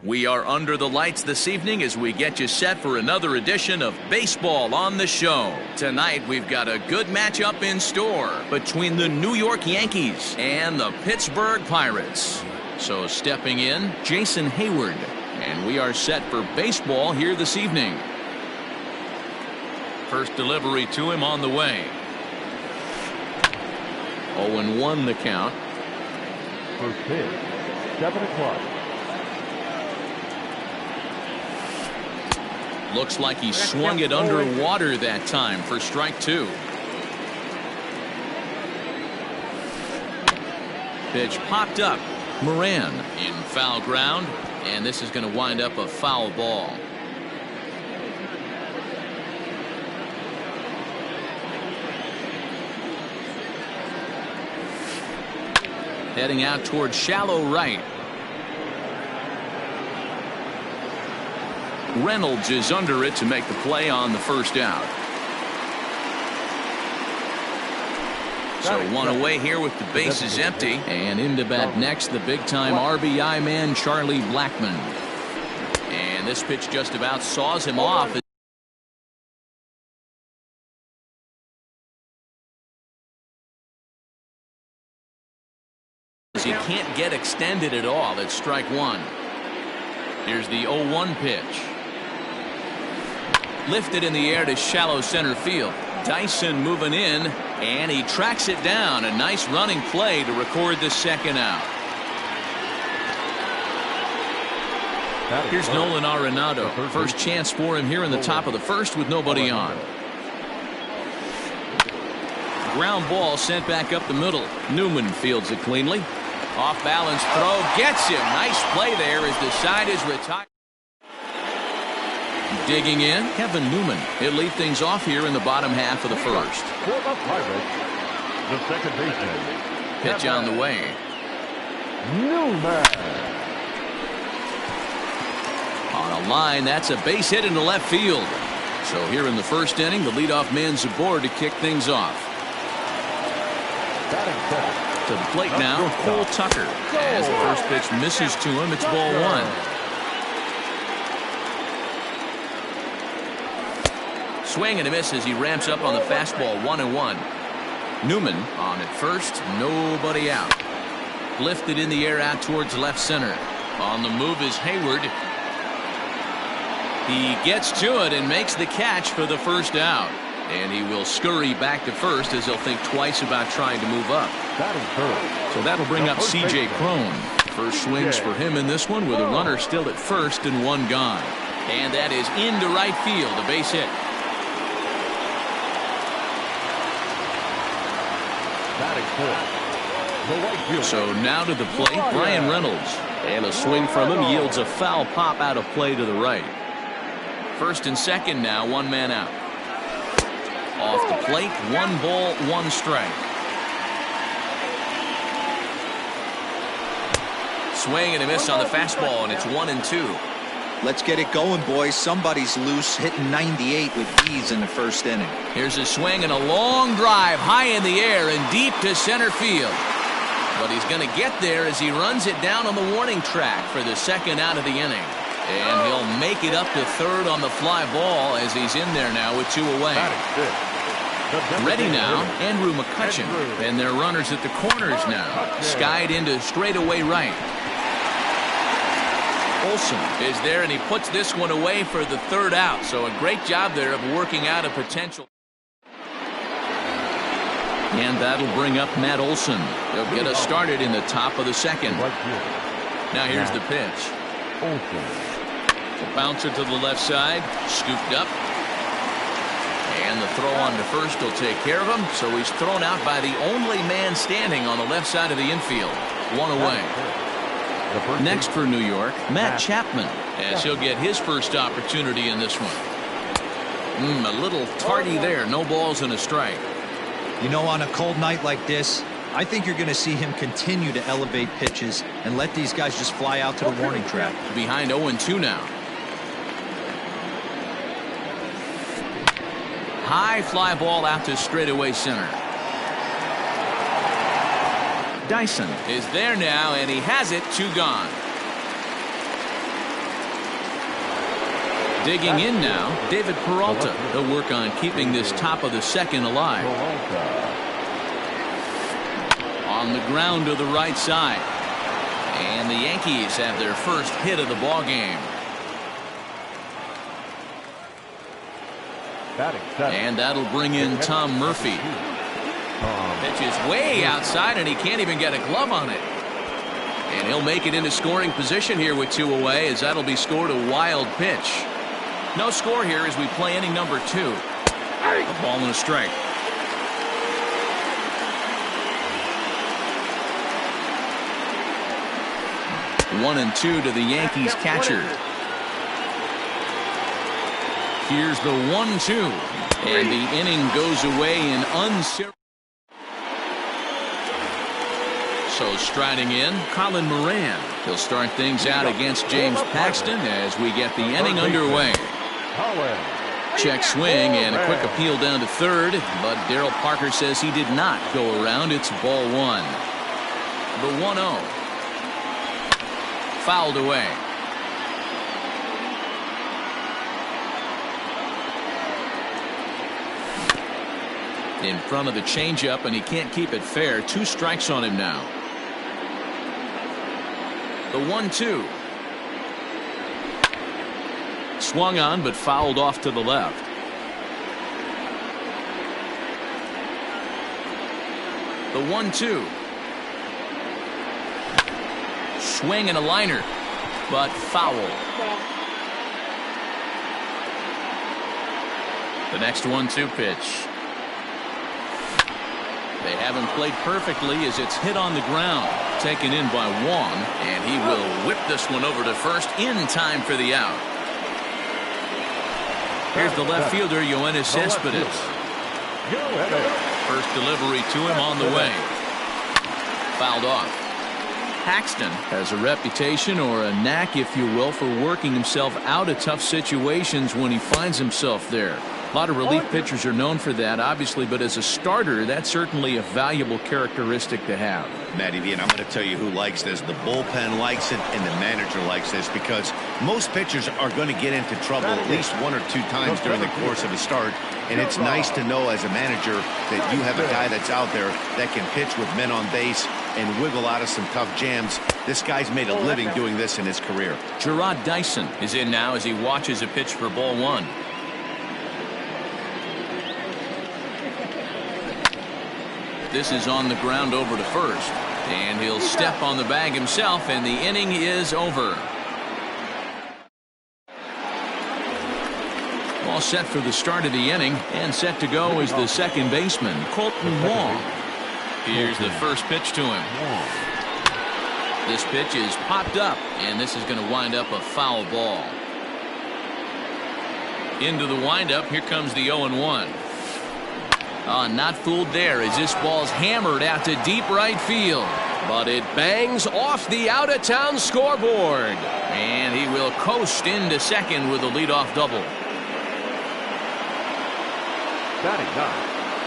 We are under the lights this evening as we get you set for another edition of Baseball on the Show. Tonight, we've got a good matchup in store between the New York Yankees and the Pittsburgh Pirates. So stepping in, Jason Hayward, and we are set for baseball here this evening. First delivery to him on the way. 0-1 the count. First pitch, 7 o'clock. Looks like he swung it underwater that time for strike 2. Pitch popped up. Moran in foul ground, and this is going to wind up a foul ball. Heading out towards shallow right. Reynolds is under it to make the play on the first out. So one away here with the bases empty. And into bat next, the big-time RBI man, Charlie Blackmon. And this pitch just about saws him off. He can't get extended at all. It's strike 1. Here's the 0-1 pitch. Lifted in the air to shallow center field. Dyson moving in, and he tracks it down. A nice running play to record the second out. Here's Nolan Arenado. First chance for him here in the top of the first with nobody on. Ground ball sent back up the middle. Newman fields it cleanly. Off balance throw gets him. Nice play there as the side is retired. Digging in, Kevin Newman. He'll lead things off here in the bottom half of the first. For the Pirates, the second baseman. Pitch on the way. Newman. On a line, that's a base hit into left field. So here in the first inning, the leadoff man's aboard to kick things off. To the plate now, Cole Tucker. As the first pitch misses to him, it's ball 1. Swing and a miss as he ramps up on the fastball. 1-1. Newman on at first, nobody out. Lifted in the air out towards left center. On the move is Hayward. He gets to it and makes the catch for the first out. And he will scurry back to first as he'll think twice about trying to move up. So that'll bring up C.J. Cron. First swings for him in this one with a runner still at first and one gone. And that is into right field, a base hit. So now to the plate, Brian Reynolds. And a swing from him yields a foul pop out of play to the right. First and second now, one man out. Off the plate, 1 ball, 1 strike. Swing and a miss on the fastball, and it's 1-2. Let's get it going, boys. Somebody's loose, hitting 98 with ease in the first inning. Here's a swing and a long drive high in the air and deep to center field. But he's going to get there as he runs it down on the warning track for the second out of the inning. And he'll make it up to third on the fly ball as he's in there now with 2 away. Ready now, Andrew McCutchen. And their runners at the corners now. Skied into straightaway right. Olsen is there, and he puts this one away for the third out. So a great job there of working out a potential. And that'll bring up Matt Olson. He'll get us started in the top of the second. Now here's the pitch. A bouncer to the left side, scooped up. And the throw on to first will take care of him. So he's thrown out by the only man standing on the left side of the infield. 1 away. Next for New York, Matt Chapman, as he'll get his first opportunity in this one. A little tardy there. No balls and a strike. You know, on a cold night like this, I think you're going to see him continue to elevate pitches and let these guys just fly out to the warning track. Behind 0-2 now. High fly ball out to straightaway center. Dyson is there now, and he has it. 2 gone. Digging in now, David Peralta. He'll work on keeping this top of the second alive. On the ground to the right side. And the Yankees have their first hit of the ball game. And that'll bring in Tom Murphy. Pitch is way outside, and he can't even get a glove on it. And he'll make it into scoring position here with 2 away, as that'll be scored a wild pitch. No score here as we play inning number 2. A ball and a strike. One and 2 to the Yankees catcher. Here's the 1-2. And the inning goes away in uncertain. So striding in, Colin Moran. He'll start things out against James Paxton as we get the inning underway. Check swing and a quick appeal down to third, but Darryl Parker says he did not go around. It's ball 1. The 1-0. Fouled away. In front of the changeup, and he can't keep it fair. 2 strikes on him now. The 1-2. Swung on, but fouled off to the left. The 1-2. Swing and a liner, but foul. The next 1-2 pitch. They haven't played perfectly as it's hit on the ground. Taken in by Wong, and he will whip this one over to first in time for the out. Here's the left fielder, Yoenis Cespedes. First delivery to him on the way. Fouled off. Paxton has a reputation, or a knack, if you will, for working himself out of tough situations when he finds himself there. A lot of relief pitchers are known for that, obviously, but as a starter, that's certainly a valuable characteristic to have. Matty V, and I'm going to tell you who likes this. The bullpen likes it, and the manager likes this, because most pitchers are going to get into trouble at least 1 or 2 times during the course of a start, and it's nice to know as a manager that you have a guy that's out there that can pitch with men on base and wiggle out of some tough jams. This guy's made a living doing this in his career. Gerard Dyson is in now as he watches a pitch for ball 1. This is on the ground over to first, and he'll step on the bag himself, and the inning is over. All set for the start of the inning, and set to go is the second baseman, Colton Wong. Here's the first pitch to him. This pitch is popped up, and this is going to wind up a foul ball. Into the windup, here comes the 0-1. Not fooled there as this ball's hammered out to deep right field. But it bangs off the out-of-town scoreboard. And he will coast into second with a leadoff double.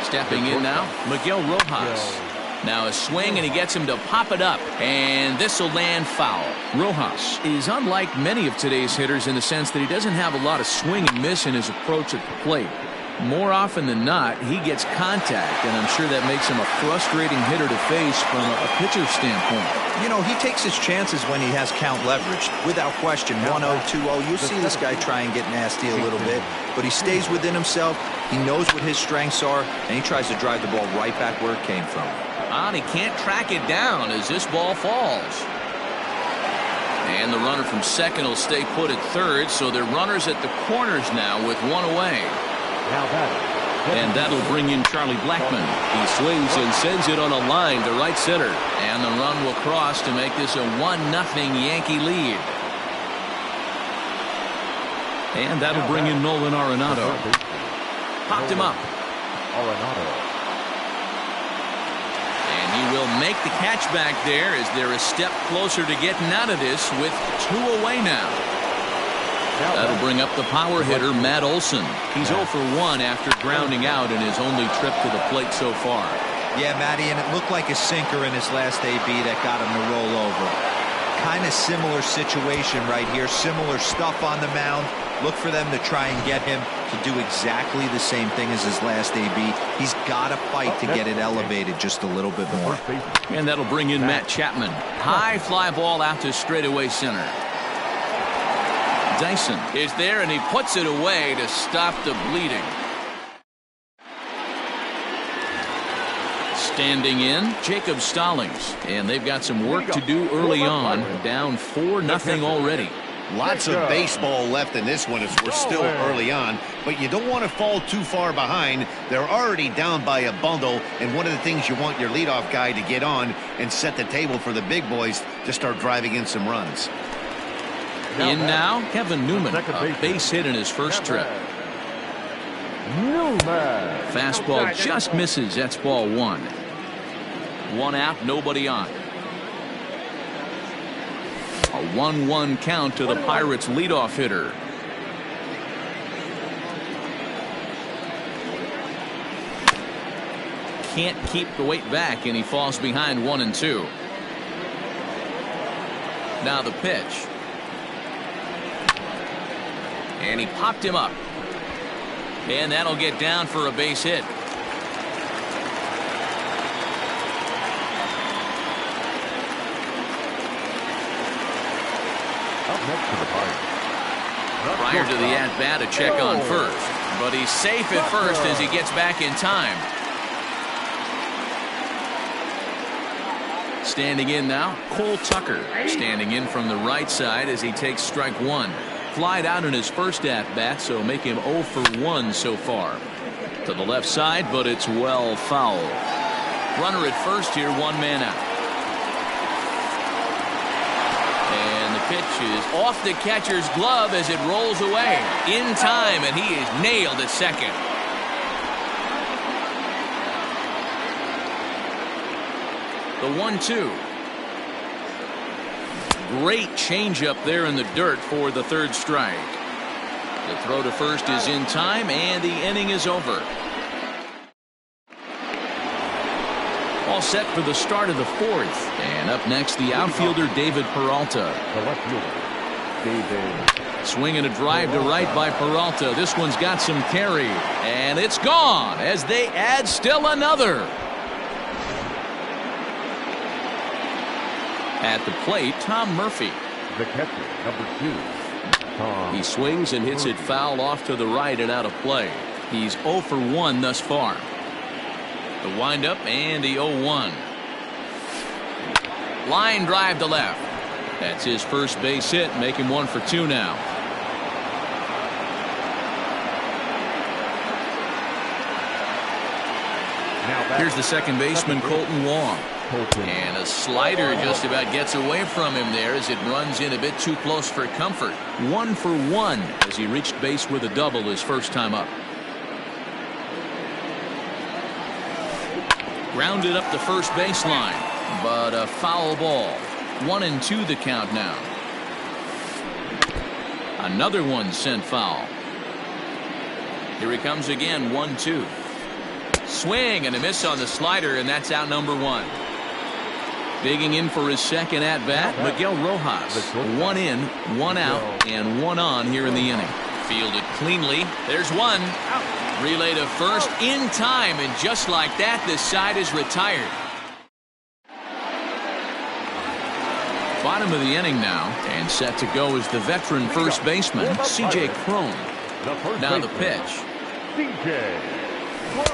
Stepping in now, Miguel Rojas. Now a swing, and he gets him to pop it up. And this will land foul. Rojas is unlike many of today's hitters in the sense that he doesn't have a lot of swing and miss in his approach at the plate. More often than not, he gets contact, and I'm sure that makes him a frustrating hitter to face from a pitcher's standpoint. You know, he takes his chances when he has count leverage. Without question, 1-0, 2-0, you'll see this guy try and get nasty a little bit, but he stays within himself. He knows what his strengths are, and he tries to drive the ball right back where it came from. He can't track it down as this ball falls. And the runner from second will stay put at third, so they're runners at the corners now with 1 away. And that'll bring in Charlie Blackmon. He swings and sends it on a line to right center. And the run will cross to make this a 1-0 Yankee lead. And that'll bring in Nolan Arenado. Popped him up. And he will make the catch back there as they're a step closer to getting out of this with 2 away now. That'll bring up the power hitter, Matt Olson. He's 0 for 1 after grounding out in his only trip to the plate so far. Yeah, Matty, and it looked like a sinker in his last AB that got him to roll over. Kind kind of similar situation right here. Similar stuff on the mound. Look for them to try and get him to do exactly the same thing as his last AB. He's got to fight to get it elevated just a little bit more. And that'll bring in Matt Chapman. High fly ball out to straightaway center. Dyson is there, and he puts it away to stop the bleeding. Standing in, Jacob Stallings. And they've got some work to do early on. Down 4-0 already. Lots of baseball left in this one as we're still early on, but you don't want to fall too far behind. They're already down by a bundle, and one of the things you want your leadoff guy to get on and set the table for the big boys to start driving in some runs. In now, Kevin Newman, a base hit in his first trip. Fastball just misses. That's ball one. One out, nobody on. A 1-1 count to the Pirates' leadoff hitter. Can't keep the weight back, and he falls behind 1-2. Now the pitch. And he popped him up. And that'll get down for a base hit. Prior to the at-bat, a check on first. But he's safe at first as he gets back in time. Standing in now, Cole Tucker. Standing in from the right side as he takes strike one. Flied out in his first at-bat, so make him 0 for 1 so far. To the left side, but it's well foul. Runner at first here, one man out. And the pitch is off the catcher's glove as it rolls away. In time, and he is nailed at second. The 1-2. Great changeup there in the dirt for the third strike. The throw to first is in time, and the inning is over. All set for the start of the fourth. And up next, the outfielder, David Peralta. The left fielder, David. Swinging a drive to right by Peralta. This one's got some carry. And it's gone as they add still another. At the plate, Tom Murphy. The catcher, number 2, Tom. He swings and hits it foul off to the right and out of play. He's 0 for 1 thus far. The windup and the 0-1. Line drive to left. That's his first base hit, make him 1 for 2 now. Here's the second baseman, Colton Wong. And a slider just about gets away from him there as it runs in a bit too close for comfort. 1 for 1 as he reached base with a double his first time up. Grounded up the first baseline, but a foul ball. 1-2 the count now. Another one sent foul. Here he comes again, 1-2. Swing and a miss on the slider, and that's out number 1. Digging in for his second at-bat, Miguel Rojas. 1 in, 1 out, and 1 on here in the inning. Fielded cleanly. There's one. Relay to first in time, and just like that, this side is retired. Bottom of the inning now, and set to go is the veteran first baseman, C.J. Cron. Now the pitch.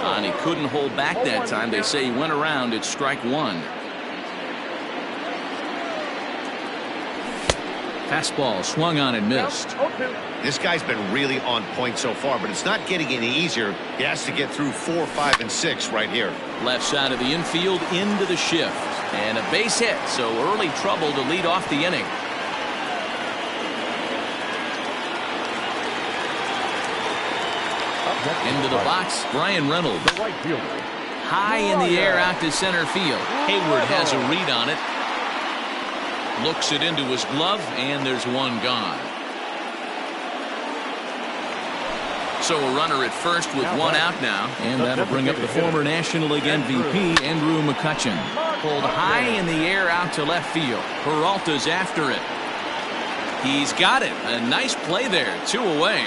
And he couldn't hold back that time. They say he went around at strike one. Fastball swung on and missed. This guy's been really on point so far, but it's not getting any easier. He has to get through 4, 5, and 6 right here. Left side of the infield into the shift. And a base hit, so early trouble to lead off the inning. Into the box, Brian Reynolds. High in the air out to center field. Hayward has a read on it. Looks it into his glove, and there's one gone. So a runner at first with one out now. And that'll bring up the former National League MVP, Andrew McCutchen. Pulled high in the air out to left field. Peralta's after it. He's got it. A nice play there. 2 away.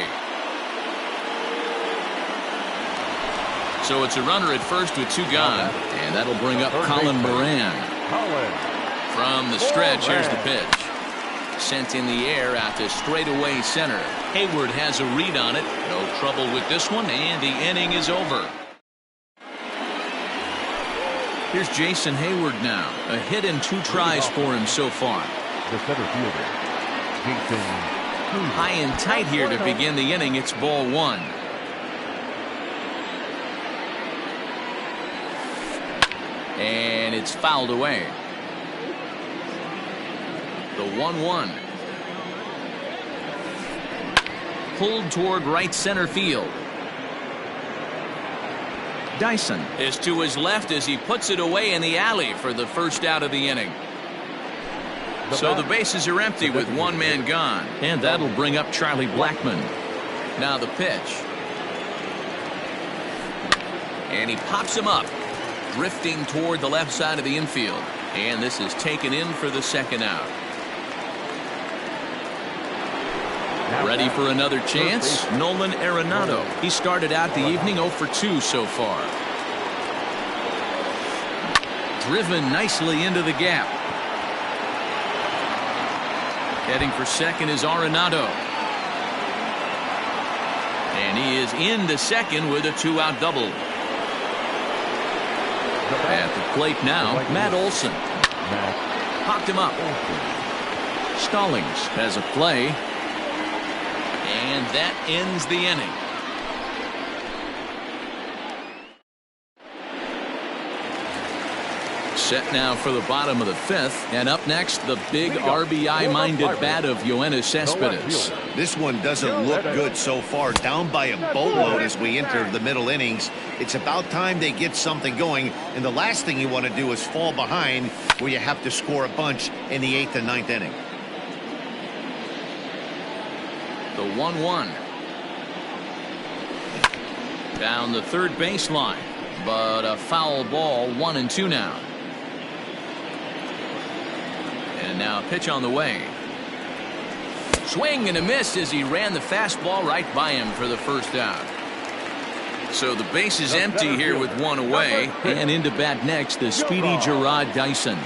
So it's a runner at first with 2 gone. And that'll bring up Colin Moran. From the stretch, here's the pitch. Sent in the air out to straightaway center. Hayward has a read on it. No trouble with this one, and the inning is over. Here's Jason Hayward now. A hit and 2 tries for him so far. The center fielder, Jason. High and tight here to begin the inning. It's ball 1. And it's fouled away. The 1-1. Pulled toward right center field. Dyson is to his left as he puts it away in the alley for the first out of the inning. So the bases are empty with 1 man gone. And that'll bring up Charlie Blackmon. Now the pitch. And he pops him up. Drifting toward the left side of the infield. And this is taken in for the second out. Ready for another chance? Nolan Arenado. He started out the evening 0 for 2 so far. Driven nicely into the gap. Heading for second is Arenado. And he is into second with a 2-out double. At the plate now, Matt Olson. Popped him up. Stallings has a play. And that ends the inning. Set now for the bottom of the 5th. And up next, the big RBI-minded bat of Yoenis Cespedes. This one doesn't look good so far. Down by a boatload as we enter the middle innings. It's about time they get something going. And the last thing you want to do is fall behind where you have to score a bunch in the 8th and 9th inning. The 1-1. Down the third baseline. But a foul ball. 1-2 now. And now a pitch on the way. Swing and a miss as he ran the fastball right by him for the first out. So the base is empty here with 1 away. And into bat next, the speedy Gerard Dyson.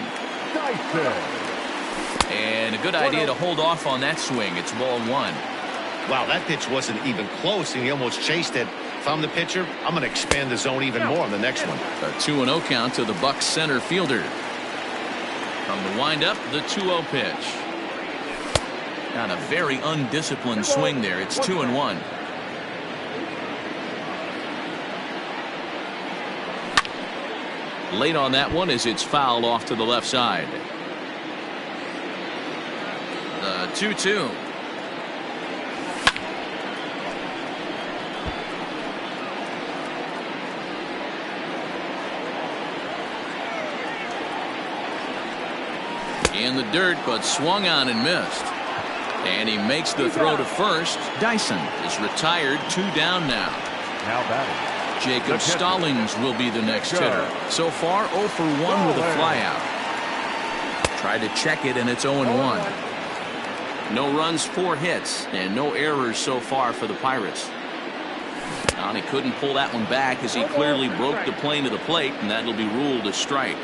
And a good idea to hold off on that swing. It's ball 1. Wow, that pitch wasn't even close, and he almost chased it. If I'm the pitcher, I'm going to expand the zone even more on the next one. A 2-0 count to the Bucs center fielder. From the windup, the 2-0 pitch. Got a very undisciplined swing there. It's 2-1. Late on that one as it's fouled off to the left side. The 2-2. In the dirt, but swung on and missed. And he makes the throw to first. Dyson is retired. 2 down now. Now batting. Jacob Stallings will be the next hitter. So far 0 for 1 with a flyout. Tried to check it, and it's 0-1. No runs, 4 hits, and no errors so far for the Pirates. And he couldn't pull that one back as he clearly broke the plane to the plate, and that'll be ruled a strike.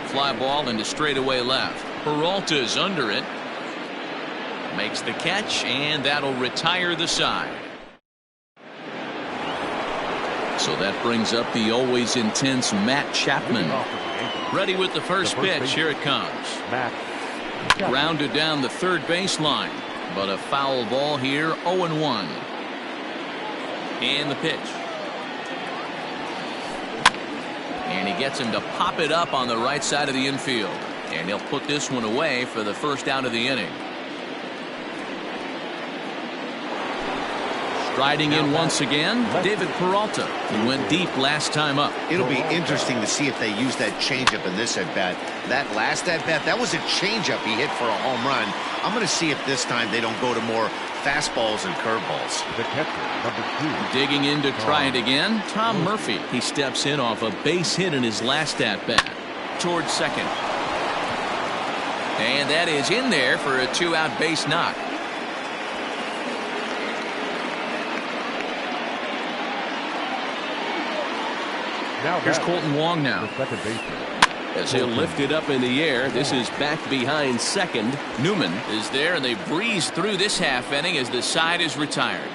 Fly ball into straightaway left. Peralta's under it. Makes the catch, and that'll retire the side. So that brings up the always intense Matt Chapman. Ready with the first pitch. Here it comes. Grounded down the third baseline, but a foul ball here. 0-1. And the pitch. And he gets him to pop it up on the right side of the infield. And he'll put this one away for the first out of the inning. Riding in once again, David Peralta, who went deep last time up. It'll be interesting to see if they use that changeup in this at-bat. That last at-bat, that was a changeup he hit for a home run. I'm going to see if this time they don't go to more fastballs and curveballs. The catcher, number 2. Digging in to try it again, Tom Murphy. He steps in off a base hit in his last at-bat. Towards second. And that is in there for a 2-out base knock. Here's Colton Wong now. The second baseman. As he'll lift it up in the air, this is back behind second. Newman is there, and they breeze through this half inning as the side is retired.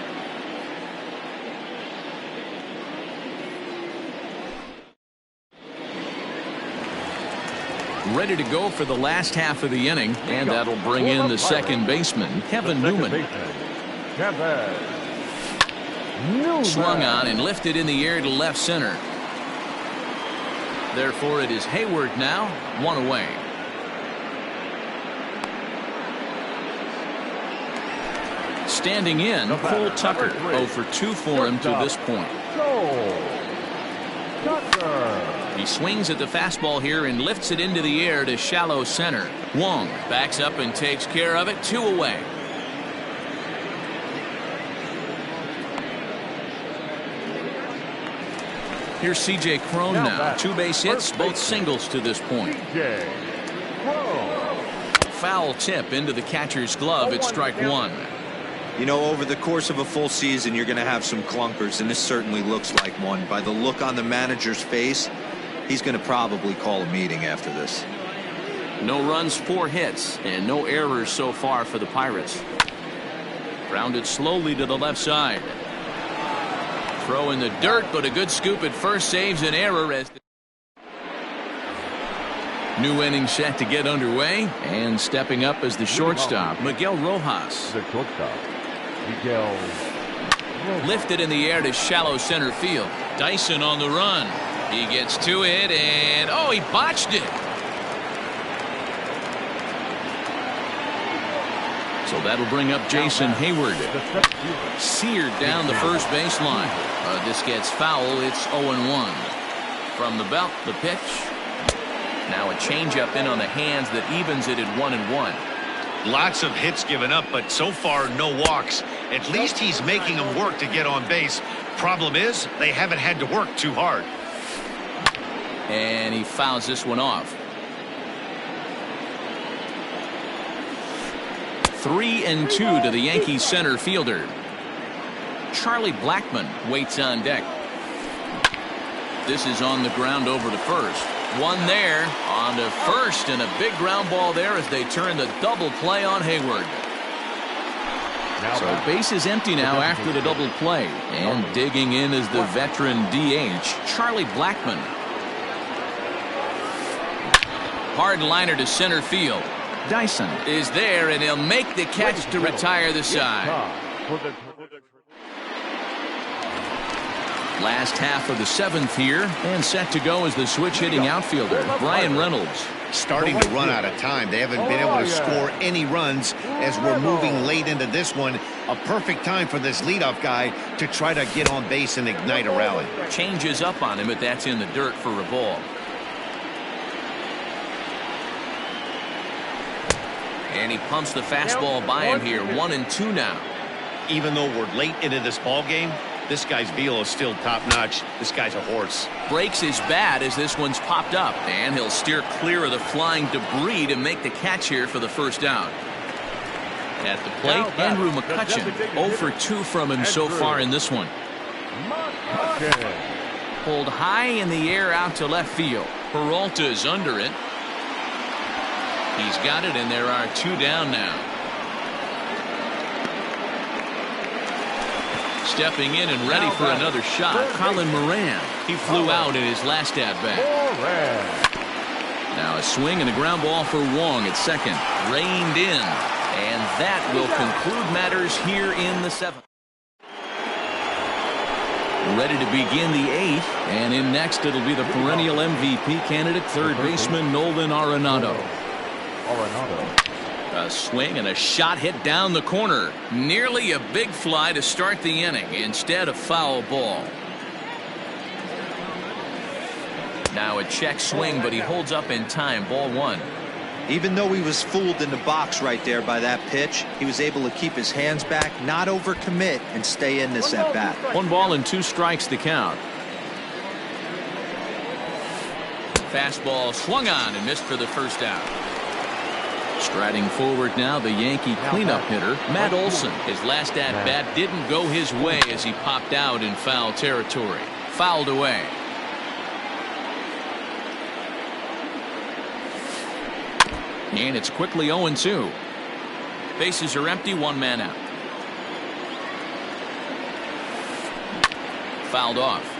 Ready to go for the last half of the inning, and that'll bring in the second baseman, Kevin Newman. Swung on and lifted in the air to left center. Therefore, it is Hayward now, 1 away. Standing in, Cole Tucker, 0 for 2 for him to this point. He swings at the fastball here and lifts it into the air to shallow center. Wong backs up and takes care of it, 2 away. Here's C.J. Cron now. 2 base hits, both singles to this point. Foul tip into the catcher's glove. It's strike 1. You know, over the course of a full season, you're going to have some clunkers, and this certainly looks like one. By the look on the manager's face, he's going to probably call a meeting after this. No runs, 4 hits, and no errors so far for the Pirates. Grounded slowly to the left side. Throw in the dirt, but a good scoop at first saves an error. As new inning set to get underway, and stepping up as the shortstop, Miguel Rojas. The shortstop, Miguel. Lifted in the air to shallow center field. Dyson on the run. He gets to it, and oh, he botched it. So that'll bring up Jason Hayward. Seared down the first baseline. This gets foul. It's 0-1. From the belt, the pitch. Now a changeup in on the hands that evens it at 1-1. Lots of hits given up, but so far no walks. At least he's making them work to get on base. Problem is, they haven't had to work too hard. And he fouls this one off. 3-2 to the Yankees center fielder. Charlie Blackmon waits on deck. This is on the ground over to first. One there on to first, and a big ground ball there as they turn the double play on Hayward. So base is empty now after the double play, and digging in is the veteran DH, Charlie Blackmon. Hard liner to center field. Dyson is there, and he'll make the catch to retire the side. Last half of the 7th here, and set to go as the switch-hitting outfielder, Brian Reynolds. Starting to run out of time. They haven't been able to score any runs as we're moving late into this one. A perfect time for this leadoff guy to try to get on base and ignite a rally. Changes up on him, but that's in the dirt for a ball. And he pumps the fastball by him here. 1-2 now. Even though we're late into this ball game, this guy's velo is still top-notch. This guy's a horse. Breaks his bat as this one's popped up, and he'll steer clear of the flying debris to make the catch here for the first out. At the plate, Andrew McCutchen. 0 for 2 from him so far in this one. Pulled high in the air out to left field. Peralta is under it. He's got it, and there are 2 down now. Stepping in and ready for another shot, Colin Moran. He flew out in his last at-bat. Now a swing and a ground ball for Wong at second. Reined in. And that will conclude matters here in the 7th. Ready to begin the 8th. And in next, it'll be the perennial MVP candidate, third baseman Nolan Arenado. A swing and a shot hit down the corner. Nearly a big fly to start the inning. Instead, a foul ball. Now a check swing, but he holds up in time. Ball one. Even though he was fooled in the box right there by that pitch, he was able to keep his hands back, not overcommit, and stay in this at bat. 1 ball and 2 strikes to count. Fastball swung on and missed for the first out. Striding forward now, the Yankee cleanup hitter, Matt Olson. His last at-bat didn't go his way as he popped out in foul territory. Fouled away. And it's quickly 0-2. Bases are empty, 1 man out. Fouled off.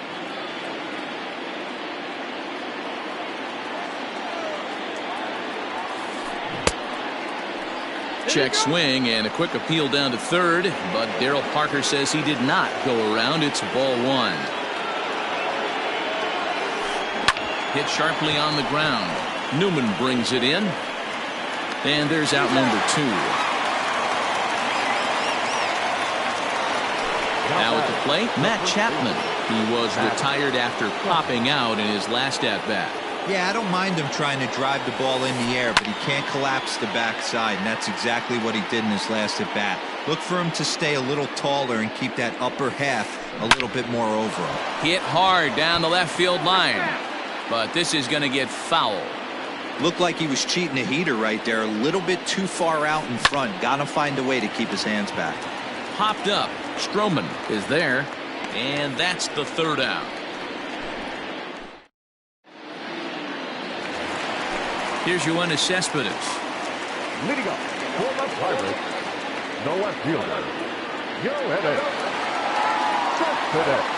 Check swing and a quick appeal down to third, but Darryl Parker says he did not go around. It's ball 1. Hit sharply on the ground. Newman brings it in. And there's out number 2. Now at the plate, Matt Chapman. He was retired after popping out in his last at-bat. Yeah, I don't mind him trying to drive the ball in the air, but he can't collapse the backside, and that's exactly what he did in his last at-bat. Look for him to stay a little taller and keep that upper half a little bit more over him. Hit hard down the left field line, but this is going to get foul. Looked like he was cheating a heater right there, a little bit too far out in front. Got to find a way to keep his hands back. Popped up. Stroman is there, and that's the third out. Here's Yoenis Cespedes. Leading up for the Pirates, the left fielder, Yoenis Cespedes.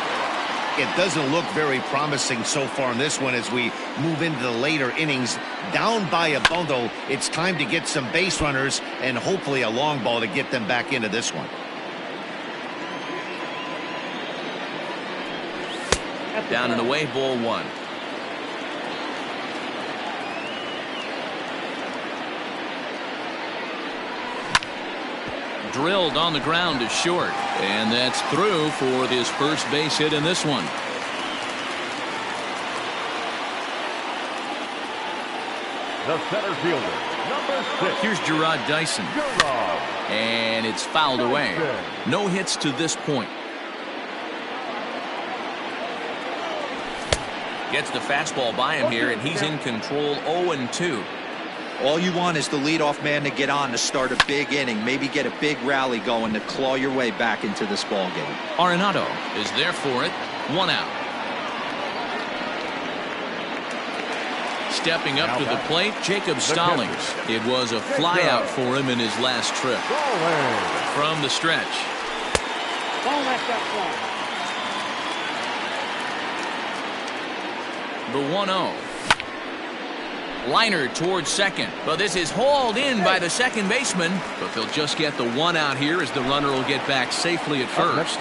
It doesn't look very promising so far in this one as we move into the later innings. Down by a bundle, it's time to get some base runners and hopefully a long ball to get them back into this one. Down and away, ball 1. Drilled on the ground to short, and that's through for his first base hit in this one. The center fielder, number 6. Here's Gerard Dyson, and it's fouled away. No hits to this point. Gets the fastball by him here, and he's in control. 0-2. All you want is the leadoff man to get on to start a big inning, maybe get a big rally going to claw your way back into this ball game. Arenado is there for it. 1 out. Stepping up to the plate, Jacob Stallings. It was a flyout for him in his last trip. From the stretch. Don't let that The 1-0. Liner towards second, but this is hauled in by the second baseman, but they'll just get the 1 out here as the runner will get back safely at first.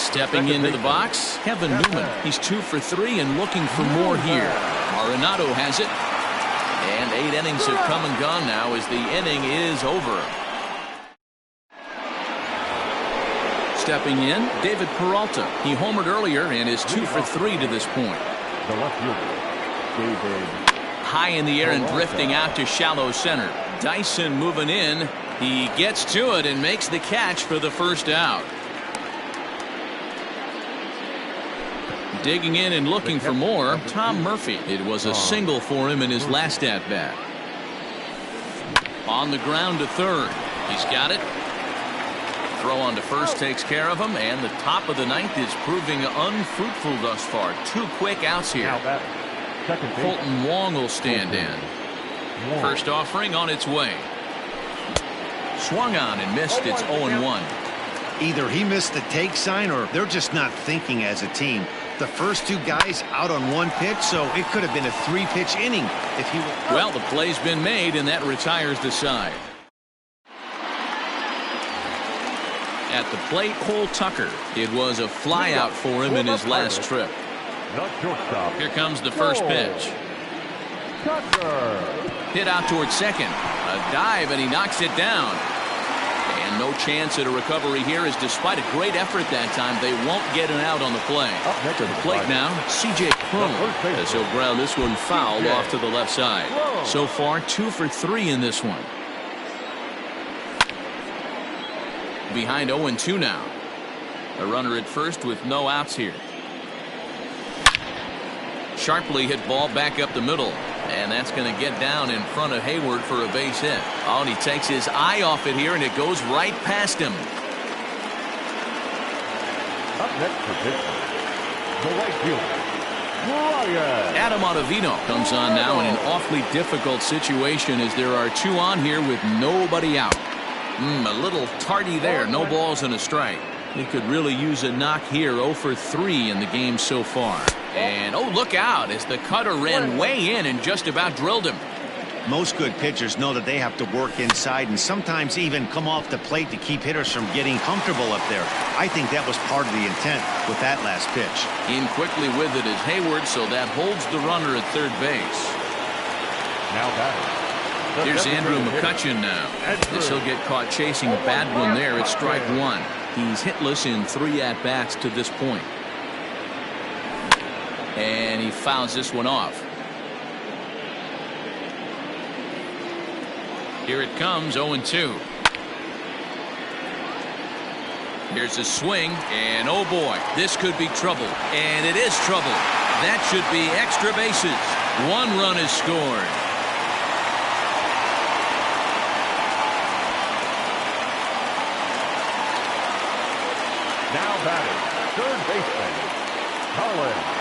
Stepping into the box, Kevin Newman. He's 2 for 3 and looking for more here. Arenado has it, and 8 innings have come and gone now as the inning is over. Stepping in, David Peralta. He homered earlier and is 2 for 3 to this point. The left fielder, David. High in the air and drifting out to shallow center. Dyson moving in. He gets to it and makes the catch for the first out. Digging in and looking for more, Tom Murphy. It was a single for him in his last at-bat. On the ground to third. He's got it. Throw on to first takes care of him, and the top of the 9th is proving unfruitful thus far. 2 quick outs here. Colton Wong will stand in. First offering on its way. Swung on and missed. It's 0-1. Either he missed the take sign or they're just not thinking as a team. The first 2 guys out on 1 pitch, so it could have been a 3-pitch inning if he. Well, the play's been made, and that retires the side. At the plate, Cole Tucker. It was a flyout for him in his last trip. Here comes the first pitch. Hit out towards second. A dive, and he knocks it down. And no chance at a recovery here, as despite a great effort that time, they won't get an out on the play. To the plate now, C.J. Cron, as he'll ground this one foul off to the left side. So far, 2 for 3 in this one. Behind 0-2 now. A runner at first with no outs here. Sharply hit ball back up the middle. And that's going to get down in front of Hayward for a base hit. Oh, and he takes his eye off it here, and it goes right past him. Up next for pitching, the right fielder, Ryan. Adam Ottavino comes on now in an awfully difficult situation, as there are 2 on here with nobody out. A little tardy there. No balls and a strike. He could really use a knock here. 0 for 3 in the game so far. And, oh, look out, as the cutter ran way in and just about drilled him. Most good pitchers know that they have to work inside and sometimes even come off the plate to keep hitters from getting comfortable up there. I think that was part of the intent with that last pitch. In quickly with it is Hayward, so that holds the runner at third base. Now batting. Here's Andrew McCutchen now. This he'll get caught chasing a bad one there at strike 1. He's hitless in 3 at-bats to this point. And he fouls this one off. Here it comes, 0-2. Here's a swing, and oh boy, this could be trouble. And it is trouble. That should be extra bases. 1 run is scored. Now batting, third baseman, Colin.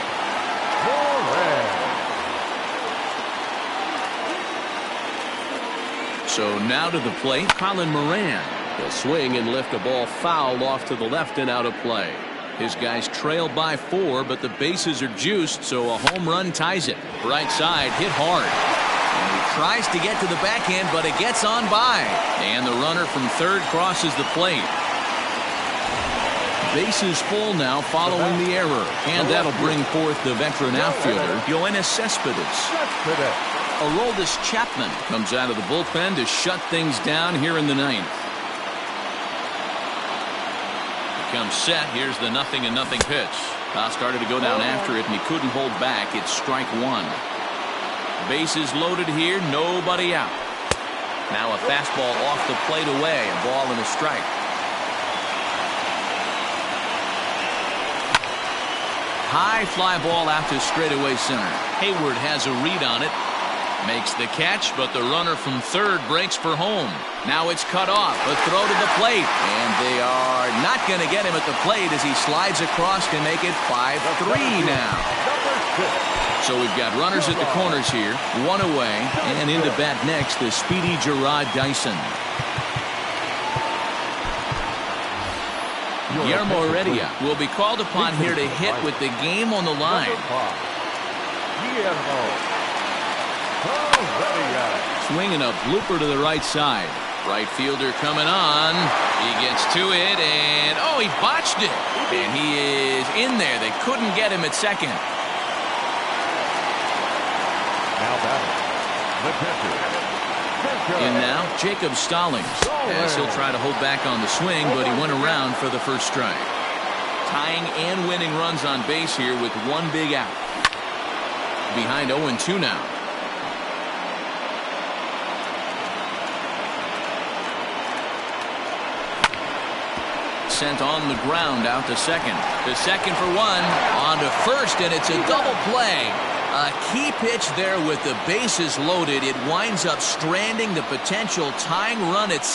So now to the plate, Colin Moran. He'll swing and lift a ball foul off to the left and out of play. His guys trail by 4, but the bases are juiced, so a home run ties it. Right side hit hard. And he tries to get to the backhand, but it gets on by. And the runner from third crosses the plate. Bases full now following the error. And that'll bring forth the veteran outfielder, Yoenis Cespedes. Aroldis Chapman comes out of the bullpen to shut things down here in the 9th. Becomes set. Here's the 0-0 pitch. Started to go down after it, and he couldn't hold back. It's strike 1. Bases loaded here. Nobody out. Now a fastball off the plate away. A ball and a strike. High fly ball out to straightaway center. Hayward has a read on it. Makes the catch, but the runner from third breaks for home. Now it's cut off. A throw to the plate. And they are not going to get him at the plate as he slides across to make it 5-3 now. So we've got runners at the corners here. 1 away. And into bat next, the speedy Gerard Dyson. Guillermo Heredia will be called upon here to hit with the game on the line. Swinging a blooper to the right side. Right fielder coming on. He gets to it, and oh, he botched it. And he is in there. They couldn't get him at second. Now batting, the pitcher. In now, Jacob Stallings, as he'll try to hold back on the swing, but he went around for the first strike. Tying and winning runs on base here with 1 big out. Behind 0-2 now. Sent on the ground out to second. To second for 1. On to first, and it's a double play. A key pitch there with the bases loaded. It winds up stranding the potential tying run at